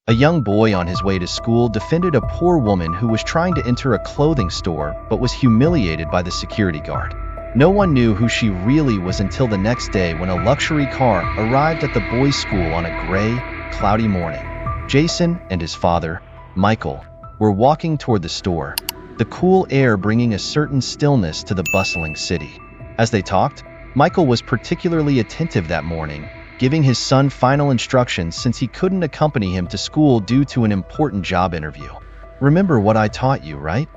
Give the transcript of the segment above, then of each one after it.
A young boy on his way to school defended a poor woman who was trying to enter a clothing store but was humiliated by the security guard. No one knew who she really was until the next day when a luxury car arrived at the boys' school on a gray, cloudy morning. Jason and his father, Michael, were walking toward the store, the cool air bringing a certain stillness to the bustling city. As they talked, Michael was particularly attentive that morning, giving his son final instructions since he couldn't accompany him to school due to an important job interview. "Remember what I taught you, right?"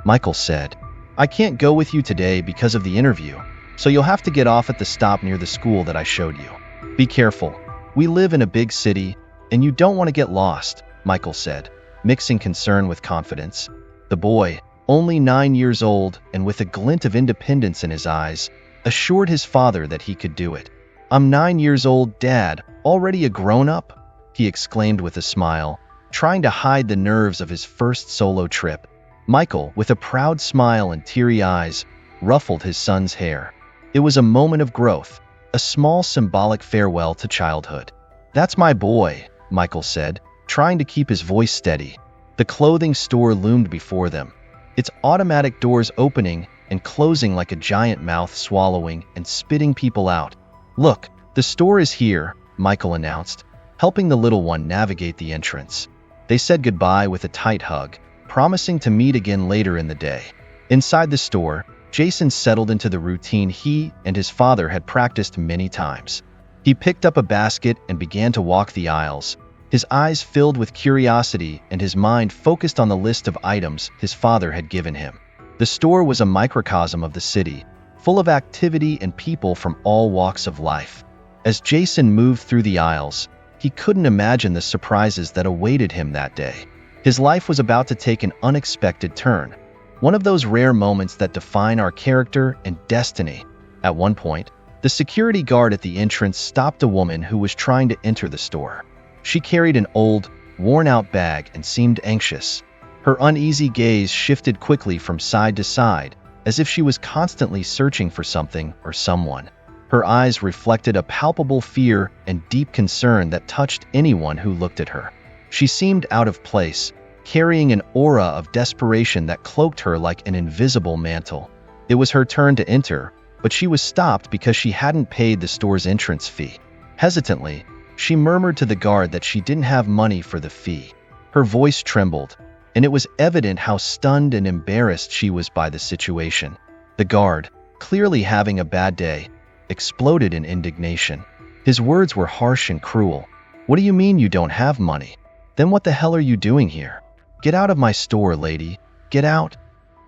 Michael said. "I can't go with you today because of the interview, so you'll have to get off at the stop near the school that I showed you. Be careful. We live in a big city, and you don't want to get lost," Michael said, mixing concern with confidence. The boy, only 9 years old and with a glint of independence in his eyes, assured his father that he could do it. "I'm 9 years old, Dad, already a grown-up?" he exclaimed with a smile, trying to hide the nerves of his first solo trip. Michael, with a proud smile and teary eyes, ruffled his son's hair. It was a moment of growth, a small symbolic farewell to childhood. "That's my boy," Michael said, trying to keep his voice steady. The clothing store loomed before them, its automatic doors opening and closing like a giant mouth swallowing and spitting people out. "Look, the store is here," Michael announced, helping the little one navigate the entrance. They said goodbye with a tight hug, promising to meet again later in the day. Inside the store, Jason settled into the routine he and his father had practiced many times. He picked up a basket and began to walk the aisles, his eyes filled with curiosity and his mind focused on the list of items his father had given him. The store was a microcosm of the city, full of activity and people from all walks of life. As Jason moved through the aisles, he couldn't imagine the surprises that awaited him that day. His life was about to take an unexpected turn, one of those rare moments that define our character and destiny. At one point, the security guard at the entrance stopped a woman who was trying to enter the store. She carried an old, worn-out bag and seemed anxious. Her uneasy gaze shifted quickly from side to side, as if she was constantly searching for something or someone. Her eyes reflected a palpable fear and deep concern that touched anyone who looked at her. She seemed out of place, carrying an aura of desperation that cloaked her like an invisible mantle. It was her turn to enter, but she was stopped because she hadn't paid the store's entrance fee. Hesitantly, she murmured to the guard that she didn't have money for the fee. Her voice trembled, and it was evident how stunned and embarrassed she was by the situation. The guard, clearly having a bad day, exploded in indignation. His words were harsh and cruel. "What do you mean you don't have money? Then what the hell are you doing here? Get out of my store, lady. Get out."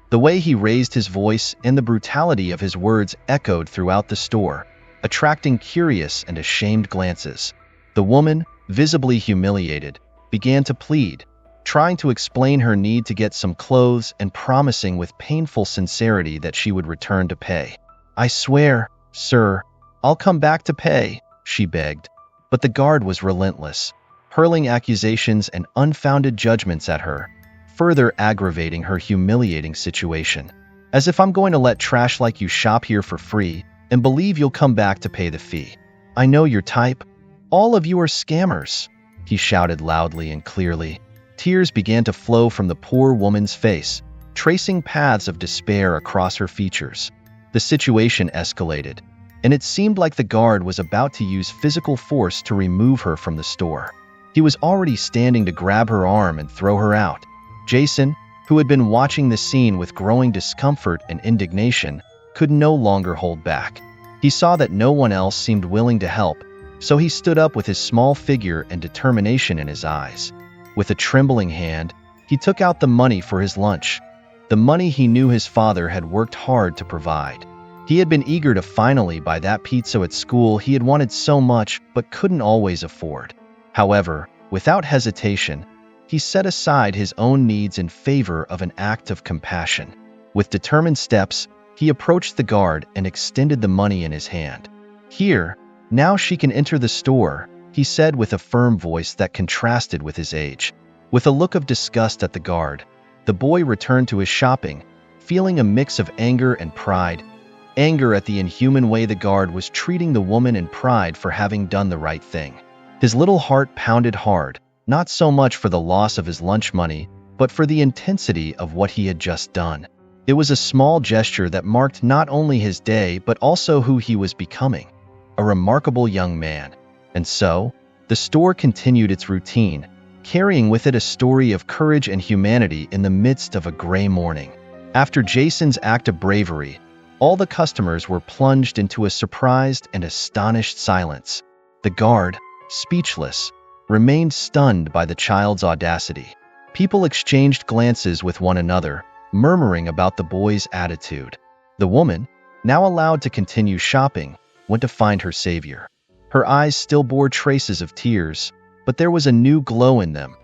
The way he raised his voice and the brutality of his words echoed throughout the store, attracting curious and ashamed glances. The woman, visibly humiliated, began to plead, trying to explain her need to get some clothes and promising with painful sincerity that she would return to pay. "I swear, sir, I'll come back to pay," she begged. But the guard was relentless, hurling accusations and unfounded judgments at her, further aggravating her humiliating situation. "As if I'm going to let trash like you shop here for free and believe you'll come back to pay the fee. I know your type. All of you are scammers," he shouted loudly and clearly. Tears began to flow from the poor woman's face, tracing paths of despair across her features. The situation escalated, and it seemed like the guard was about to use physical force to remove her from the store. He was already standing to grab her arm and throw her out. Jason, who had been watching the scene with growing discomfort and indignation, could no longer hold back. He saw that no one else seemed willing to help, so he stood up with his small figure and determination in his eyes. With a trembling hand, he took out the money for his lunch, the money he knew his father had worked hard to provide. He had been eager to finally buy that pizza at school he had wanted so much but couldn't always afford. However, without hesitation, he set aside his own needs in favor of an act of compassion. With determined steps, he approached the guard and extended the money in his hand. "Here, now she can enter the store," he said with a firm voice that contrasted with his age. With a look of disgust at the guard, the boy returned to his shopping, feeling a mix of anger and pride. Anger at the inhuman way the guard was treating the woman and pride for having done the right thing. His little heart pounded hard, not so much for the loss of his lunch money, but for the intensity of what he had just done. It was a small gesture that marked not only his day but also who he was becoming, a remarkable young man. And so, the store continued its routine, carrying with it a story of courage and humanity in the midst of a gray morning. After Jason's act of bravery, all the customers were plunged into a surprised and astonished silence. The guard, speechless, remained stunned by the child's audacity. People exchanged glances with one another, murmuring about the boy's attitude. The woman, now allowed to continue shopping, went to find her savior. Her eyes still bore traces of tears, but there was a new glow in them,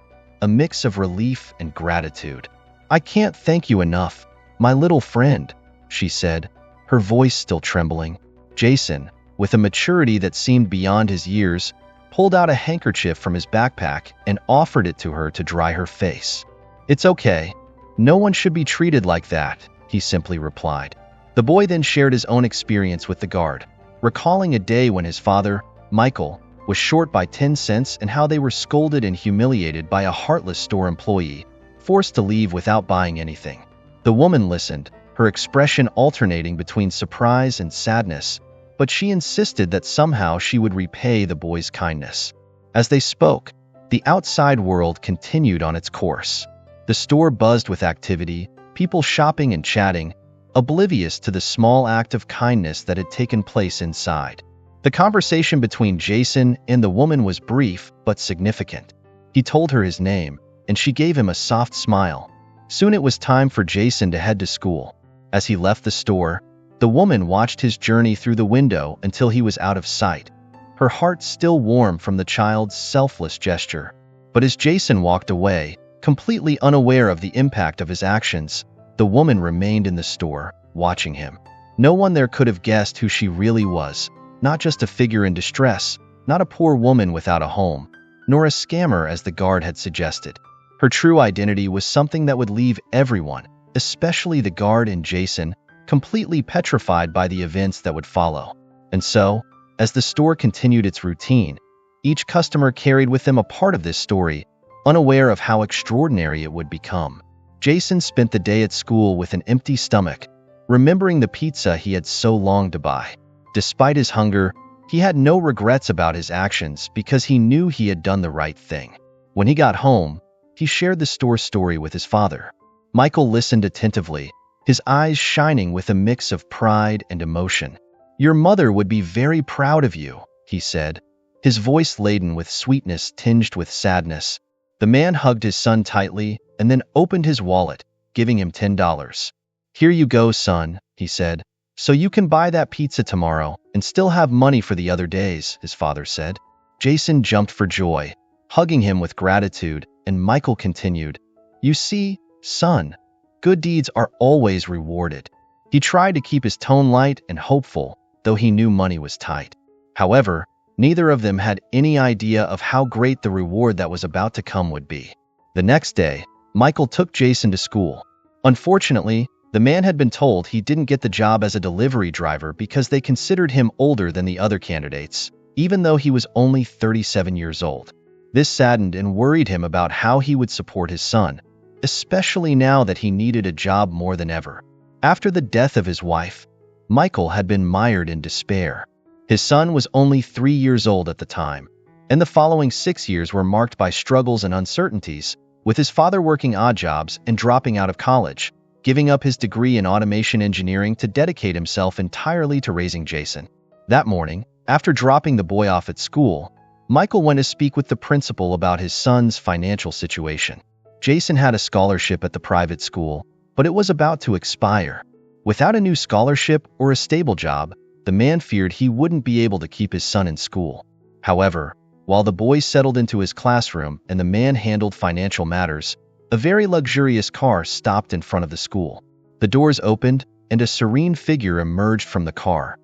a mix of relief and gratitude. "I can't thank you enough, my little friend," she said, her voice still trembling. Jason, with a maturity that seemed beyond his years, pulled out a handkerchief from his backpack and offered it to her to dry her face. "It's okay. No one should be treated like that," he simply replied. The boy then shared his own experience with the guard, recalling a day when his father, Michael, was short by 10 cents and how they were scolded and humiliated by a heartless store employee, forced to leave without buying anything. The woman listened, her expression alternating between surprise and sadness, but she insisted that somehow she would repay the boy's kindness. As they spoke, the outside world continued on its course. The store buzzed with activity, people shopping and chatting, oblivious to the small act of kindness that had taken place inside. The conversation between Jason and the woman was brief but significant. He told her his name, and she gave him a soft smile. Soon it was time for Jason to head to school. As he left the store, the woman watched his journey through the window until he was out of sight, her heart still warm from the child's selfless gesture. But as Jason walked away, completely unaware of the impact of his actions, the woman remained in the store, watching him. No one there could have guessed who she really was, not just a figure in distress, not a poor woman without a home, nor a scammer as the guard had suggested. Her true identity was something that would leave everyone, especially the guard and Jason, completely petrified by the events that would follow. And so, as the store continued its routine, each customer carried with them a part of this story, unaware of how extraordinary it would become. Jason spent the day at school with an empty stomach, remembering the pizza he had so longed to buy. Despite his hunger, he had no regrets about his actions because he knew he had done the right thing. When he got home, he shared the store story with his father. Michael listened attentively, his eyes shining with a mix of pride and emotion. "Your mother would be very proud of you," he said, his voice laden with sweetness tinged with sadness. The man hugged his son tightly and then opened his wallet, giving him $10. "Here you go, son," he said, "so you can buy that pizza tomorrow and still have money for the other days," his father said. Jason jumped for joy, hugging him with gratitude, and Michael continued, "You see, son, good deeds are always rewarded." He tried to keep his tone light and hopeful, though he knew money was tight. However, neither of them had any idea of how great the reward that was about to come would be. The next day, Michael took Jason to school. Unfortunately, the man had been told he didn't get the job as a delivery driver because they considered him older than the other candidates, even though he was only 37 years old. This saddened and worried him about how he would support his son, especially now that he needed a job more than ever. After the death of his wife, Michael had been mired in despair. His son was only 3 years old at the time, and the following 6 years were marked by struggles and uncertainties, with his father working odd jobs and dropping out of college, giving up his degree in automation engineering to dedicate himself entirely to raising Jason. That morning, after dropping the boy off at school, Michael went to speak with the principal about his son's financial situation. Jason had a scholarship at the private school, but it was about to expire. Without a new scholarship or a stable job, the man feared he wouldn't be able to keep his son in school. However, while the boy settled into his classroom and the man handled financial matters, a very luxurious car stopped in front of the school. The doors opened, and a serene figure emerged from the car.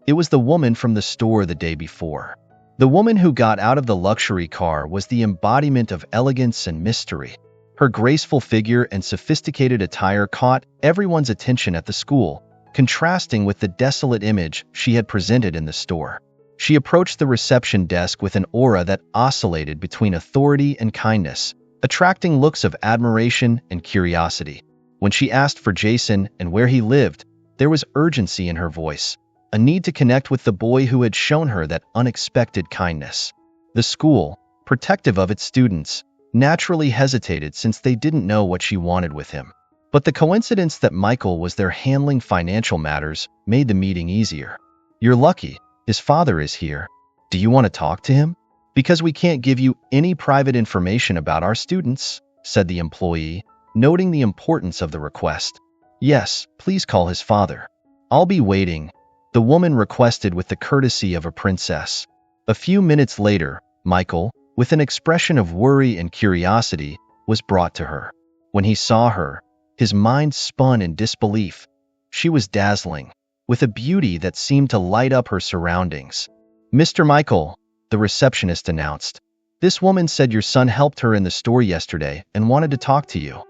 It was the woman from the store the day before. The woman who got out of the luxury car was the embodiment of elegance and mystery. Her graceful figure and sophisticated attire caught everyone's attention at the school, contrasting with the desolate image she had presented in the store. She approached the reception desk with an aura that oscillated between authority and kindness, attracting looks of admiration and curiosity. When she asked for Jason and where he lived, there was urgency in her voice, a need to connect with the boy who had shown her that unexpected kindness. The school, protective of its students, naturally hesitated since they didn't know what she wanted with him. But the coincidence that Michael was there handling financial matters made the meeting easier. "You're lucky. His father is here. Do you want to talk to him? Because we can't give you any private information about our students," said the employee, noting the importance of the request. "Yes, please call his father. I'll be waiting," the woman requested with the courtesy of a princess. A few minutes later, Michael, with an expression of worry and curiosity, was brought to her. When he saw her, his mind spun in disbelief. She was dazzling, with a beauty that seemed to light up her surroundings. "Mr. Michael," the receptionist announced. "This woman said your son helped her in the store yesterday and wanted to talk to you."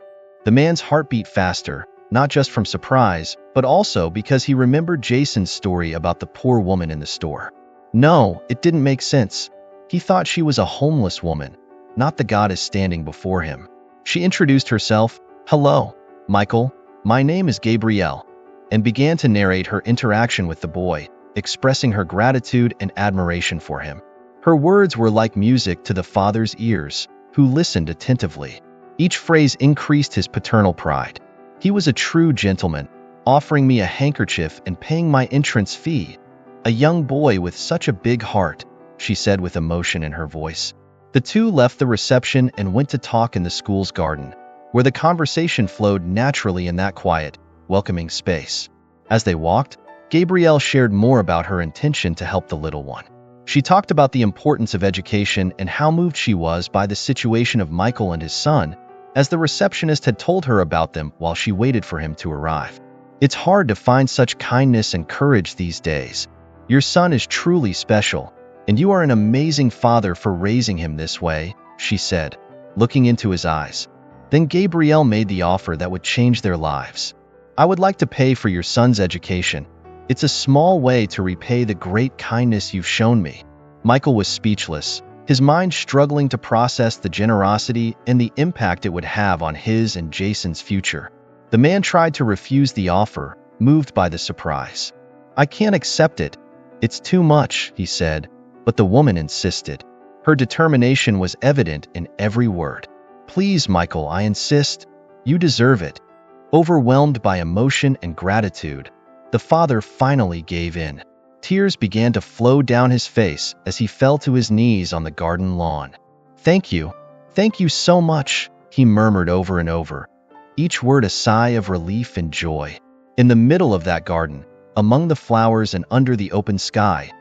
The man's heart beat faster, not just from surprise, but also because he remembered Jason's story about the poor woman in the store. No, it didn't make sense. He thought she was a homeless woman, not the goddess standing before him. She introduced herself. "Hello, Michael. My name is Gabrielle," and began to narrate her interaction with the boy, expressing her gratitude and admiration for him. Her words were like music to the father's ears, who listened attentively. Each phrase increased his paternal pride. "He was a true gentleman, offering me a handkerchief and paying my entrance fee. A young boy with such a big heart," she said with emotion in her voice. The two left the reception and went to talk in the school's garden, where the conversation flowed naturally in that quiet, welcoming space. As they walked, Gabrielle shared more about her intention to help the little one. She talked about the importance of education and how moved she was by the situation of Michael and his son, as the receptionist had told her about them while she waited for him to arrive. "It's hard to find such kindness and courage these days. Your son is truly special, and you are an amazing father for raising him this way," she said, looking into his eyes. Then Gabrielle made the offer that would change their lives. "I would like to pay for your son's education. It's a small way to repay the great kindness you've shown me." Michael was speechless, his mind struggling to process the generosity and the impact it would have on his and Jason's future. The man tried to refuse the offer, moved by the surprise. "I can't accept it. It's too much," he said, but the woman insisted. Her determination was evident in every word. "Please, Michael, I insist. You deserve it." Overwhelmed by emotion and gratitude, the father finally gave in. Tears began to flow down his face as he fell to his knees on the garden lawn. Thank you so much," he murmured over and over, each word a sigh of relief and joy. In the middle of that garden, among the flowers and under the open sky,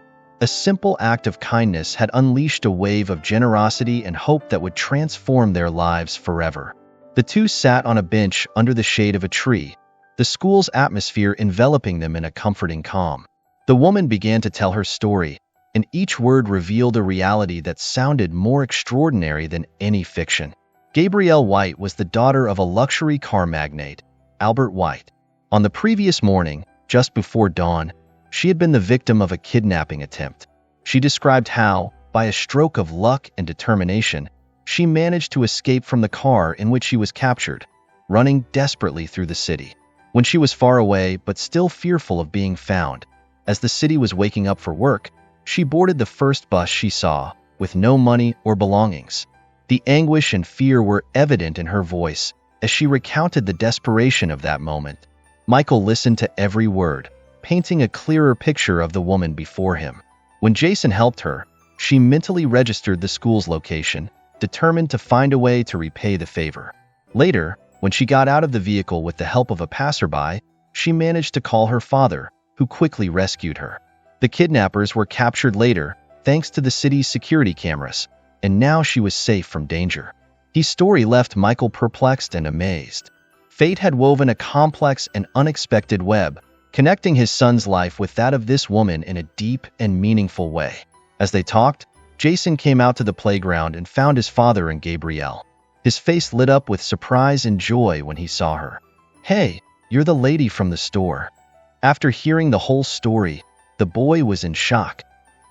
a simple act of kindness had unleashed a wave of generosity and hope that would transform their lives forever. The two sat on a bench under the shade of a tree, the school's atmosphere enveloping them in a comforting calm. The woman began to tell her story, and each word revealed a reality that sounded more extraordinary than any fiction. Gabrielle White was the daughter of a luxury car magnate, Albert White. On the previous morning, just before dawn, she had been the victim of a kidnapping attempt. She described how, by a stroke of luck and determination, she managed to escape from the car in which she was captured, running desperately through the city. When she was far away but still fearful of being found, as the city was waking up for work, she boarded the first bus she saw, with no money or belongings. The anguish and fear were evident in her voice as she recounted the desperation of that moment. Michael listened to every word, painting a clearer picture of the woman before him. When Jason helped her, she mentally registered the school's location, determined to find a way to repay the favor. Later, when she got out of the vehicle with the help of a passerby, she managed to call her father, who quickly rescued her. The kidnappers were captured later, thanks to the city's security cameras, and now she was safe from danger. His story left Michael perplexed and amazed. Fate had woven a complex and unexpected web, connecting his son's life with that of this woman in a deep and meaningful way. As they talked, Jason came out to the playground and found his father and Gabrielle. His face lit up with surprise and joy when he saw her. "Hey, you're the lady from the store." After hearing the whole story, the boy was in shock.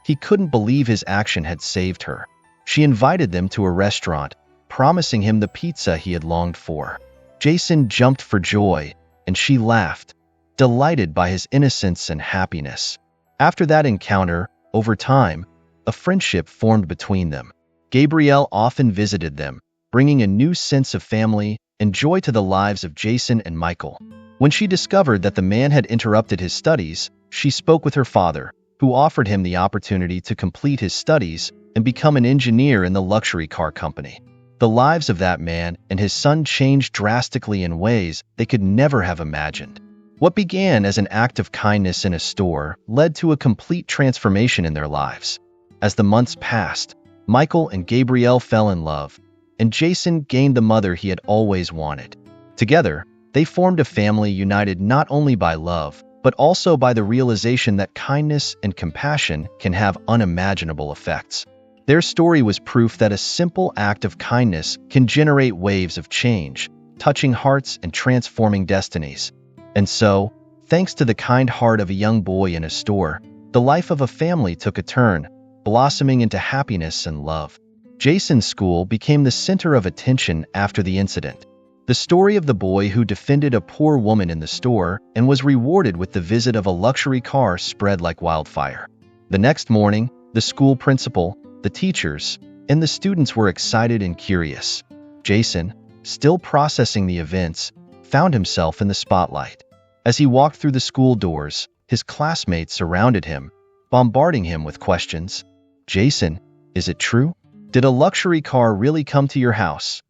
He couldn't believe his action had saved her. She invited them to a restaurant, promising him the pizza he had longed for. Jason jumped for joy, and she laughed, delighted by his innocence and happiness. After that encounter, over time, a friendship formed between them. Gabrielle often visited them, bringing a new sense of family and joy to the lives of Jason and Michael. When she discovered that the man had interrupted his studies, she spoke with her father, who offered him the opportunity to complete his studies and become an engineer in the luxury car company. The lives of that man and his son changed drastically in ways they could never have imagined. What began as an act of kindness in a store led to a complete transformation in their lives. As the months passed, Michael and Gabrielle fell in love, and Jason gained the mother he had always wanted. Together, they formed a family united not only by love, but also by the realization that kindness and compassion can have unimaginable effects. Their story was proof that a simple act of kindness can generate waves of change, touching hearts and transforming destinies. And so, thanks to the kind heart of a young boy in a store, the life of a family took a turn, blossoming into happiness and love. Jason's school became the center of attention after the incident. The story of the boy who defended a poor woman in the store and was rewarded with the visit of a luxury car spread like wildfire. The next morning, the school principal, the teachers, and the students were excited and curious. Jason, still processing the events, found himself in the spotlight. As he walked through the school doors, his classmates surrounded him, bombarding him with questions. "Jason, is it true? Did a luxury car really come to your house?"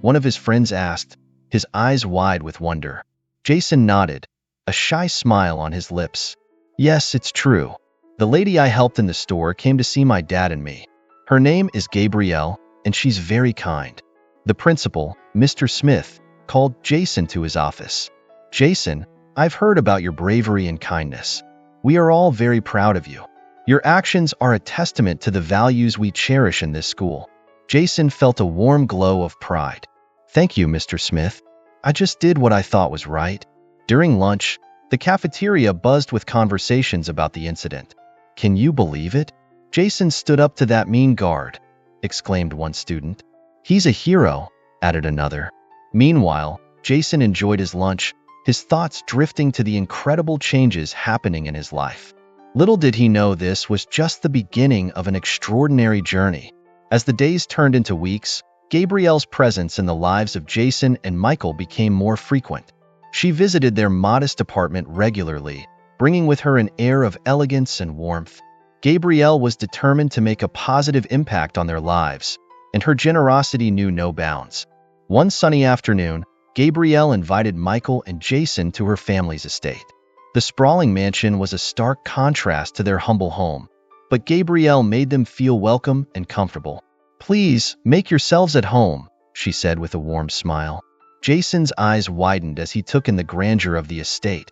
One of his friends asked, his eyes wide with wonder. Jason nodded, a shy smile on his lips. "Yes, it's true. The lady I helped in the store came to see my dad and me. Her name is Gabrielle, and she's very kind." The principal, Mr. Smith, called Jason to his office. "Jason, I've heard about your bravery and kindness. We are all very proud of you. Your actions are a testament to the values we cherish in this school." Jason felt a warm glow of pride. "Thank you, Mr. Smith. I just did what I thought was right." During lunch, the cafeteria buzzed with conversations about the incident. "Can you believe it? Jason stood up to that mean guard," exclaimed one student. "He's a hero," added another. Meanwhile, Jason enjoyed his lunch, his thoughts drifting to the incredible changes happening in his life. Little did he know this was just the beginning of an extraordinary journey. As the days turned into weeks, Gabrielle's presence in the lives of Jason and Michael became more frequent. She visited their modest apartment regularly, bringing with her an air of elegance and warmth. Gabrielle was determined to make a positive impact on their lives, and her generosity knew no bounds. One sunny afternoon, Gabrielle invited Michael and Jason to her family's estate. The sprawling mansion was a stark contrast to their humble home, but Gabrielle made them feel welcome and comfortable. "Please, make yourselves at home," she said with a warm smile. Jason's eyes widened as he took in the grandeur of the estate.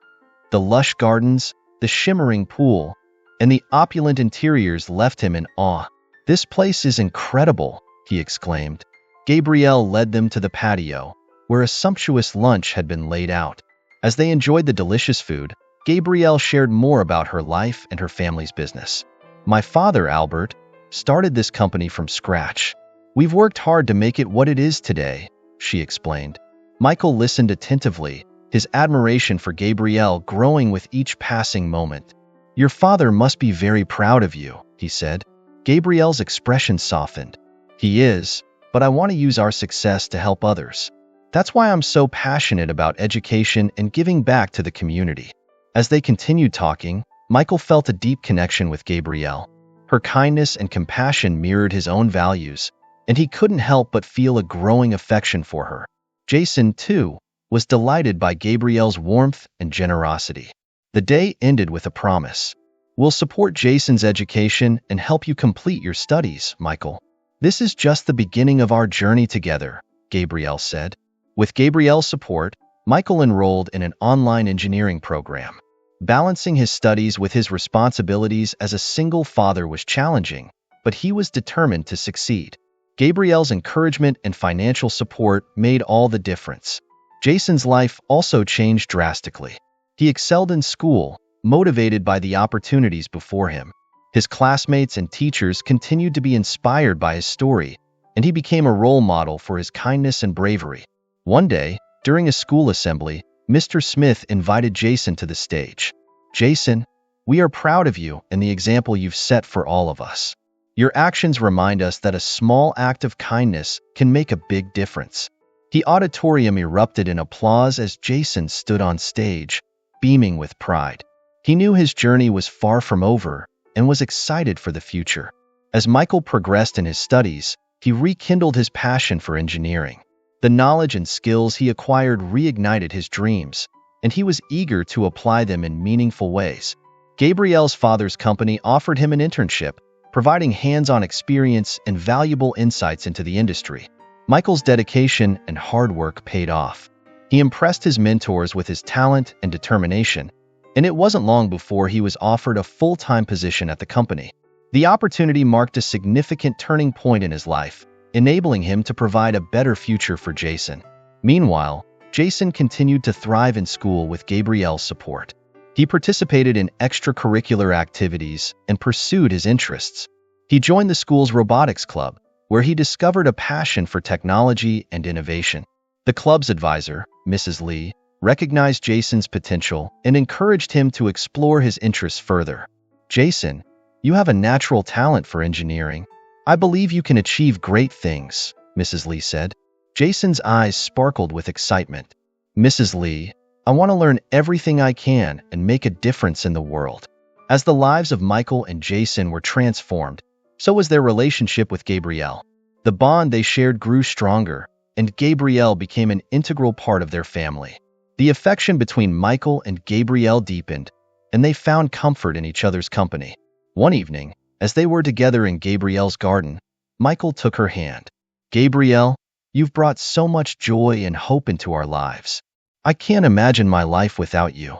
The lush gardens, the shimmering pool, and the opulent interiors left him in awe. "This place is incredible," he exclaimed. Gabrielle led them to the patio, where a sumptuous lunch had been laid out. As they enjoyed the delicious food, Gabrielle shared more about her life and her family's business. "My father, Albert, started this company from scratch. We've worked hard to make it what it is today," she explained. Michael listened attentively, his admiration for Gabrielle growing with each passing moment. "Your father must be very proud of you," he said. Gabrielle's expression softened. "He is, but I want to use our success to help others. That's why I'm so passionate about education and giving back to the community." As they continued talking, Michael felt a deep connection with Gabrielle. Her kindness and compassion mirrored his own values, and he couldn't help but feel a growing affection for her. Jason, too, was delighted by Gabrielle's warmth and generosity. The day ended with a promise. "We'll support Jason's education and help you complete your studies, Michael. This is just the beginning of our journey together," Gabrielle said. With Gabrielle's support, Michael enrolled in an online engineering program. Balancing his studies with his responsibilities as a single father was challenging, but he was determined to succeed. Gabrielle's encouragement and financial support made all the difference. Jason's life also changed drastically. He excelled in school, motivated by the opportunities before him. His classmates and teachers continued to be inspired by his story, and he became a role model for his kindness and bravery. One day, during a school assembly, Mr. Smith invited Jason to the stage. "Jason, we are proud of you and the example you've set for all of us. Your actions remind us that a small act of kindness can make a big difference." The auditorium erupted in applause as Jason stood on stage, beaming with pride. He knew his journey was far from over and was excited for the future. As Michael progressed in his studies, he rekindled his passion for engineering. The knowledge and skills he acquired reignited his dreams, and he was eager to apply them in meaningful ways. Gabriel's father's company offered him an internship, providing hands-on experience and valuable insights into the industry. Michael's dedication and hard work paid off. He impressed his mentors with his talent and determination, and it wasn't long before he was offered a full-time position at the company. The opportunity marked a significant turning point in his life, enabling him to provide a better future for Jason. Meanwhile, Jason continued to thrive in school with Gabriel's support. He participated in extracurricular activities and pursued his interests. He joined the school's robotics club, where he discovered a passion for technology and innovation. The club's advisor, Mrs. Lee, recognized Jason's potential and encouraged him to explore his interests further. "Jason, you have a natural talent for engineering. I believe you can achieve great things," Mrs. Lee said. Jason's eyes sparkled with excitement. "Mrs. Lee, I want to learn everything I can and make a difference in the world." As the lives of Michael and Jason were transformed, so was their relationship with Gabrielle. The bond they shared grew stronger, and Gabrielle became an integral part of their family. The affection between Michael and Gabrielle deepened, and they found comfort in each other's company. One evening, as they were together in Gabrielle's garden, Michael took her hand. "Gabrielle, you've brought so much joy and hope into our lives. I can't imagine my life without you."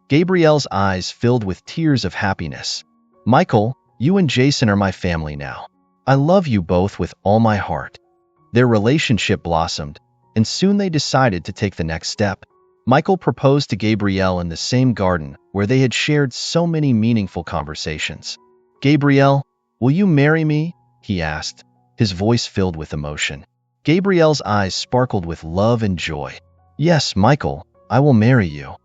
Gabrielle's eyes filled with tears of happiness. "Michael, you and Jason are my family now. I love you both with all my heart." Their relationship blossomed, and soon they decided to take the next step. Michael proposed to Gabrielle in the same garden where they had shared so many meaningful conversations. "Gabrielle, will you marry me?" he asked, his voice filled with emotion. Gabrielle's eyes sparkled with love and joy. "Yes, Michael, I will marry you."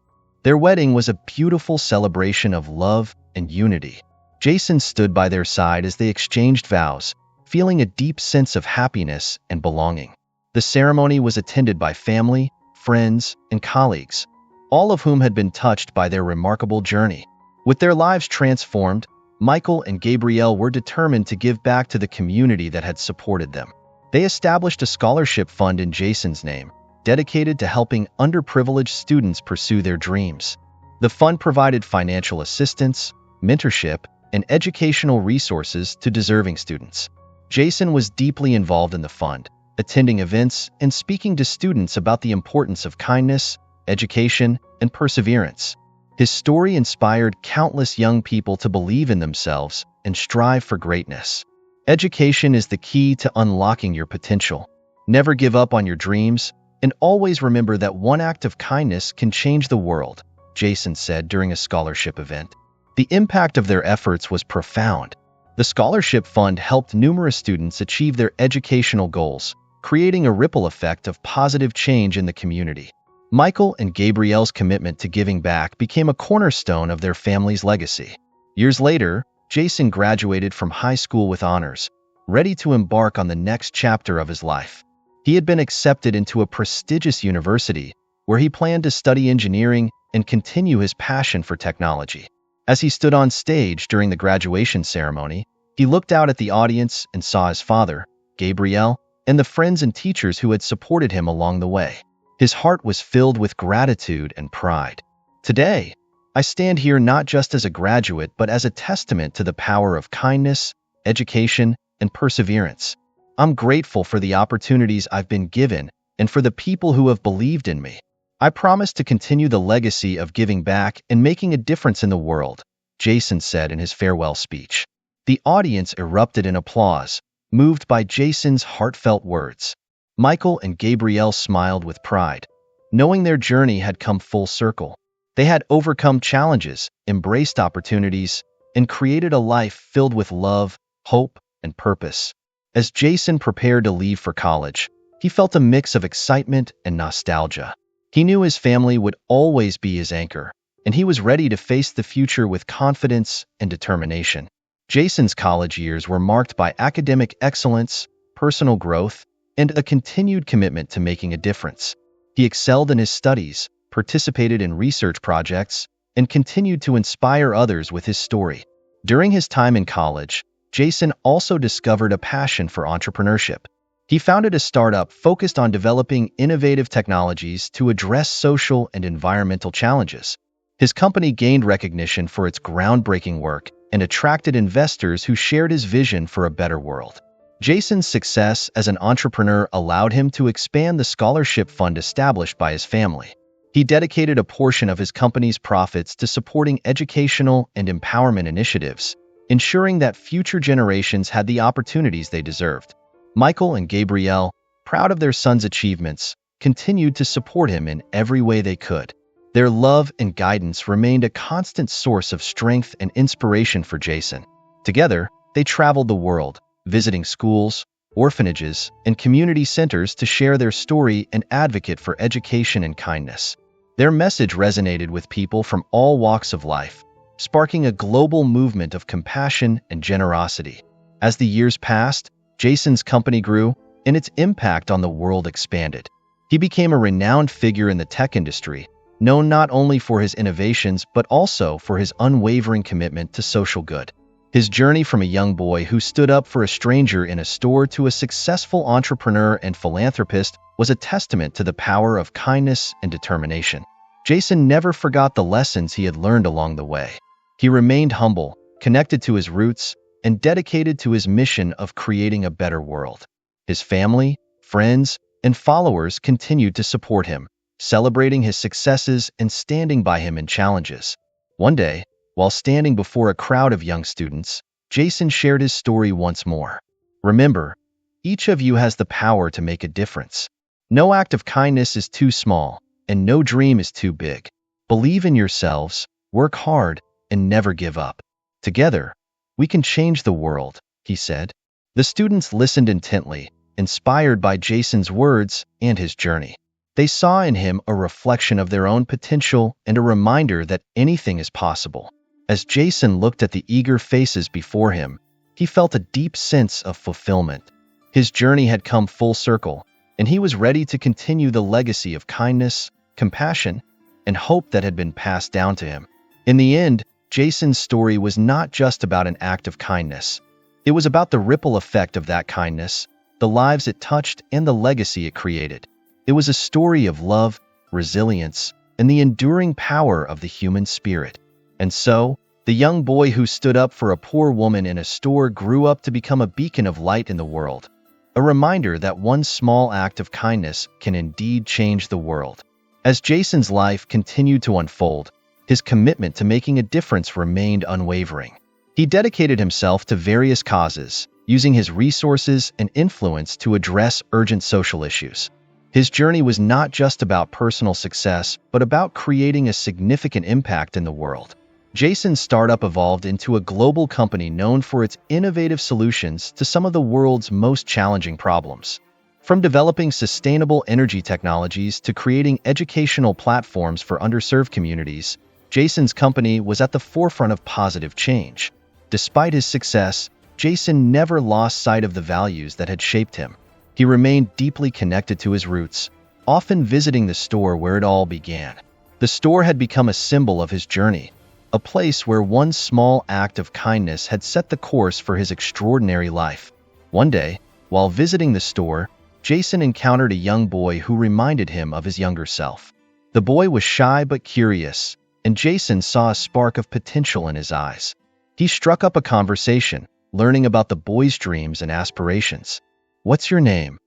Their wedding was a beautiful celebration of love and unity. Jason stood by their side as they exchanged vows, feeling a deep sense of happiness and belonging. The ceremony was attended by family, friends, and colleagues, all of whom had been touched by their remarkable journey. With their lives transformed, Michael and Gabrielle were determined to give back to the community that had supported them. They established a scholarship fund in Jason's name, dedicated to helping underprivileged students pursue their dreams. The fund provided financial assistance, mentorship, and educational resources to deserving students. Jason was deeply involved in the fund, attending events and speaking to students about the importance of kindness, education, and perseverance. His story inspired countless young people to believe in themselves and strive for greatness. Education is the key to unlocking your potential. Never give up on your dreams, and always remember that one act of kindness can change the world, Jason said during a scholarship event. The impact of their efforts was profound. The scholarship fund helped numerous students achieve their educational goals, creating a ripple effect of positive change in the community. Michael and Gabrielle's commitment to giving back became a cornerstone of their family's legacy. Years later, Jason graduated from high school with honors, ready to embark on the next chapter of his life. He had been accepted into a prestigious university, where he planned to study engineering and continue his passion for technology. As he stood on stage during the graduation ceremony, he looked out at the audience and saw his father, Gabrielle, and the friends and teachers who had supported him along the way. His heart was filled with gratitude and pride. Today, I stand here not just as a graduate, but as a testament to the power of kindness, education, and perseverance. I'm grateful for the opportunities I've been given and for the people who have believed in me. I promise to continue the legacy of giving back and making a difference in the world, Jason said in his farewell speech. The audience erupted in applause, moved by Jason's heartfelt words. Michael and Gabrielle smiled with pride, knowing their journey had come full circle. They had overcome challenges, embraced opportunities, and created a life filled with love, hope, and purpose. As Jason prepared to leave for college, he felt a mix of excitement and nostalgia. He knew his family would always be his anchor, and he was ready to face the future with confidence and determination. Jason's college years were marked by academic excellence, personal growth, and a continued commitment to making a difference. He excelled in his studies, participated in research projects, and continued to inspire others with his story. During his time in college, Jason also discovered a passion for entrepreneurship. He founded a startup focused on developing innovative technologies to address social and environmental challenges. His company gained recognition for its groundbreaking work and attracted investors who shared his vision for a better world. Jason's success as an entrepreneur allowed him to expand the scholarship fund established by his family. He dedicated a portion of his company's profits to supporting educational and empowerment initiatives, ensuring that future generations had the opportunities they deserved. Michael and Gabrielle, proud of their son's achievements, continued to support him in every way they could. Their love and guidance remained a constant source of strength and inspiration for Jason. Together, they traveled the world, visiting schools, orphanages, and community centers to share their story and advocate for education and kindness. Their message resonated with people from all walks of life, sparking a global movement of compassion and generosity. As the years passed, Jason's company grew, and its impact on the world expanded. He became a renowned figure in the tech industry, known not only for his innovations but also for his unwavering commitment to social good. His journey from a young boy who stood up for a stranger in a store to a successful entrepreneur and philanthropist was a testament to the power of kindness and determination. Jason never forgot the lessons he had learned along the way. He remained humble, connected to his roots, and dedicated to his mission of creating a better world. His family, friends, and followers continued to support him, celebrating his successes and standing by him in challenges. One day, while standing before a crowd of young students, Jason shared his story once more. Remember, each of you has the power to make a difference. No act of kindness is too small, and no dream is too big. Believe in yourselves, work hard, and never give up. Together, we can change the world, he said. The students listened intently, inspired by Jason's words and his journey. They saw in him a reflection of their own potential and a reminder that anything is possible. As Jason looked at the eager faces before him, he felt a deep sense of fulfillment. His journey had come full circle, and he was ready to continue the legacy of kindness, compassion, and hope that had been passed down to him. In the end, Jason's story was not just about an act of kindness. It was about the ripple effect of that kindness, the lives it touched, and the legacy it created. It was a story of love, resilience, and the enduring power of the human spirit. And so, the young boy who stood up for a poor woman in a store grew up to become a beacon of light in the world, a reminder that one small act of kindness can indeed change the world. As Jason's life continued to unfold, his commitment to making a difference remained unwavering. He dedicated himself to various causes, using his resources and influence to address urgent social issues. His journey was not just about personal success, but about creating a significant impact in the world. Jason's startup evolved into a global company known for its innovative solutions to some of the world's most challenging problems. From developing sustainable energy technologies to creating educational platforms for underserved communities, Jason's company was at the forefront of positive change. Despite his success, Jason never lost sight of the values that had shaped him. He remained deeply connected to his roots, often visiting the store where it all began. The store had become a symbol of his journey, a place where one small act of kindness had set the course for his extraordinary life. One day, while visiting the store, Jason encountered a young boy who reminded him of his younger self. The boy was shy but curious, and Jason saw a spark of potential in his eyes. He struck up a conversation, learning about the boy's dreams and aspirations. "What's your name?"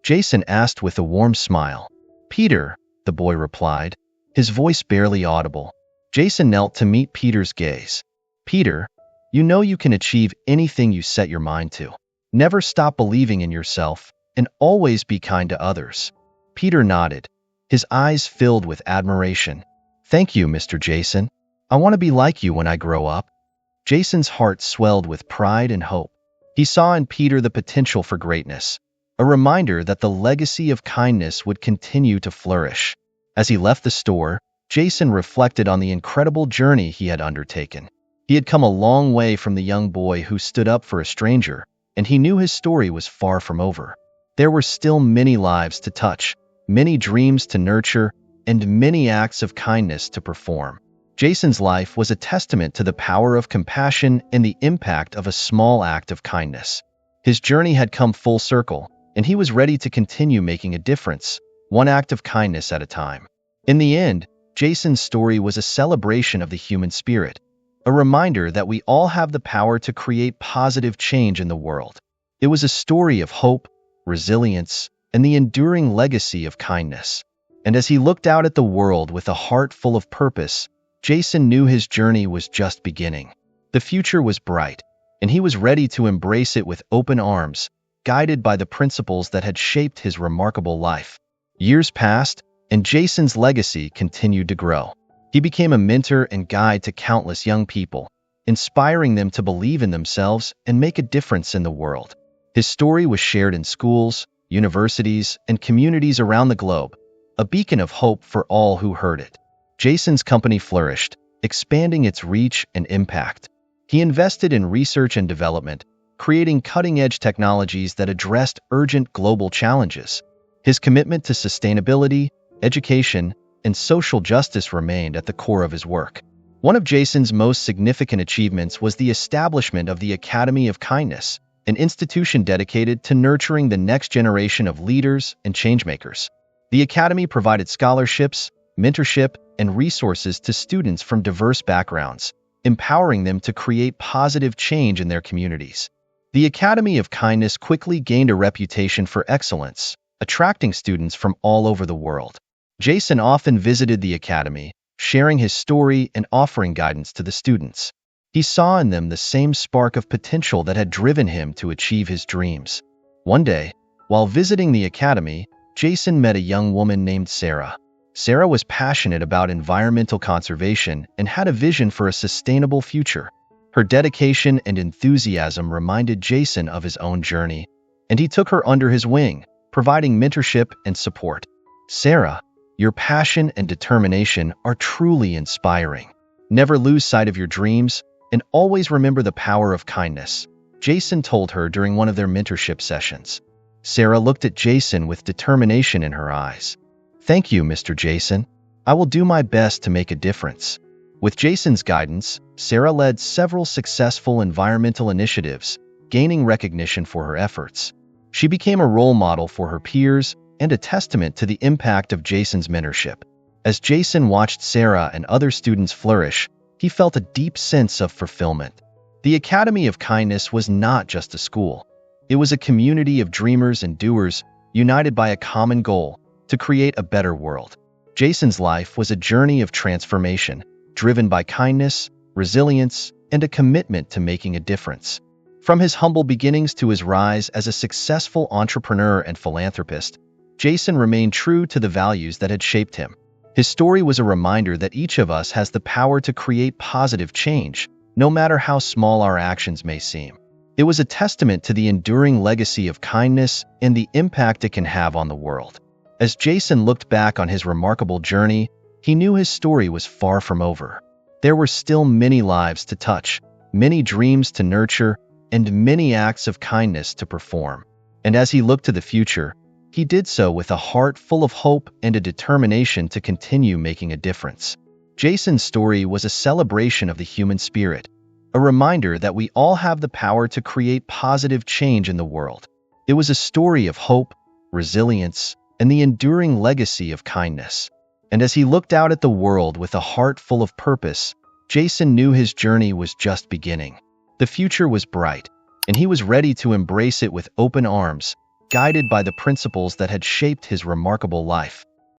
Jason asked with a warm smile. "Peter," the boy replied, his voice barely audible. Jason knelt to meet Peter's gaze. "Peter, you know you can achieve anything you set your mind to. Never stop believing in yourself, and always be kind to others." Peter nodded, his eyes filled with admiration. "Thank you, Mr. Jason. I want to be like you when I grow up." Jason's heart swelled with pride and hope. He saw in Peter the potential for greatness, a reminder that the legacy of kindness would continue to flourish. As he left the store, Jason reflected on the incredible journey he had undertaken. He had come a long way from the young boy who stood up for a stranger, and he knew his story was far from over. There were still many lives to touch, many dreams to nurture, and many acts of kindness to perform. Jason's life was a testament to the power of compassion and the impact of a small act of kindness. His journey had come full circle, and he was ready to continue making a difference, one act of kindness at a time. In the end, Jason's story was a celebration of the human spirit, a reminder that we all have the power to create positive change in the world. It was a story of hope, resilience, and the enduring legacy of kindness. And as he looked out at the world with a heart full of purpose, Jason knew his journey was just beginning. The future was bright, and he was ready to embrace it with open arms, guided by the principles that had shaped his remarkable life. Years passed, and Jason's legacy continued to grow. He became a mentor and guide to countless young people, inspiring them to believe in themselves and make a difference in the world. His story was shared in schools, universities, and communities around the globe, a beacon of hope for all who heard it. Jason's company flourished, expanding its reach and impact. He invested in research and development, creating cutting-edge technologies that addressed urgent global challenges. His commitment to sustainability, education, and social justice remained at the core of his work. One of Jason's most significant achievements was the establishment of the Academy of Kindness, an institution dedicated to nurturing the next generation of leaders and changemakers. The Academy provided scholarships, mentorship, and resources to students from diverse backgrounds, empowering them to create positive change in their communities. The Academy of Kindness quickly gained a reputation for excellence, attracting students from all over the world. Jason often visited the Academy, sharing his story and offering guidance to the students. He saw in them the same spark of potential that had driven him to achieve his dreams. One day, while visiting the Academy, Jason met a young woman named Sarah. Sarah was passionate about environmental conservation and had a vision for a sustainable future. Her dedication and enthusiasm reminded Jason of his own journey, and he took her under his wing, providing mentorship and support. "Sarah, your passion and determination are truly inspiring. Never lose sight of your dreams, and always remember the power of kindness," Jason told her during one of their mentorship sessions. Sarah looked at Jason with determination in her eyes. "Thank you, Mr. Jason. I will do my best to make a difference." With Jason's guidance, Sarah led several successful environmental initiatives, gaining recognition for her efforts. She became a role model for her peers and a testament to the impact of Jason's mentorship. As Jason watched Sarah and other students flourish, he felt a deep sense of fulfillment. The Academy of Kindness was not just a school. It was a community of dreamers and doers, united by a common goal: to create a better world. Jason's life was a journey of transformation, driven by kindness, resilience, and a commitment to making a difference. From his humble beginnings to his rise as a successful entrepreneur and philanthropist, Jason remained true to the values that had shaped him. His story was a reminder that each of us has the power to create positive change, no matter how small our actions may seem. It was a testament to the enduring legacy of kindness and the impact it can have on the world. As Jason looked back on his remarkable journey, he knew his story was far from over. There were still many lives to touch, many dreams to nurture, and many acts of kindness to perform. And as he looked to the future, he did so with a heart full of hope and a determination to continue making a difference. Jason's story was a celebration of the human spirit, a reminder that we all have the power to create positive change in the world. It was a story of hope, resilience, and the enduring legacy of kindness. And as he looked out at the world with a heart full of purpose, Jason knew his journey was just beginning. The future was bright, and he was ready to embrace it with open arms, guided by the principles that had shaped his remarkable life.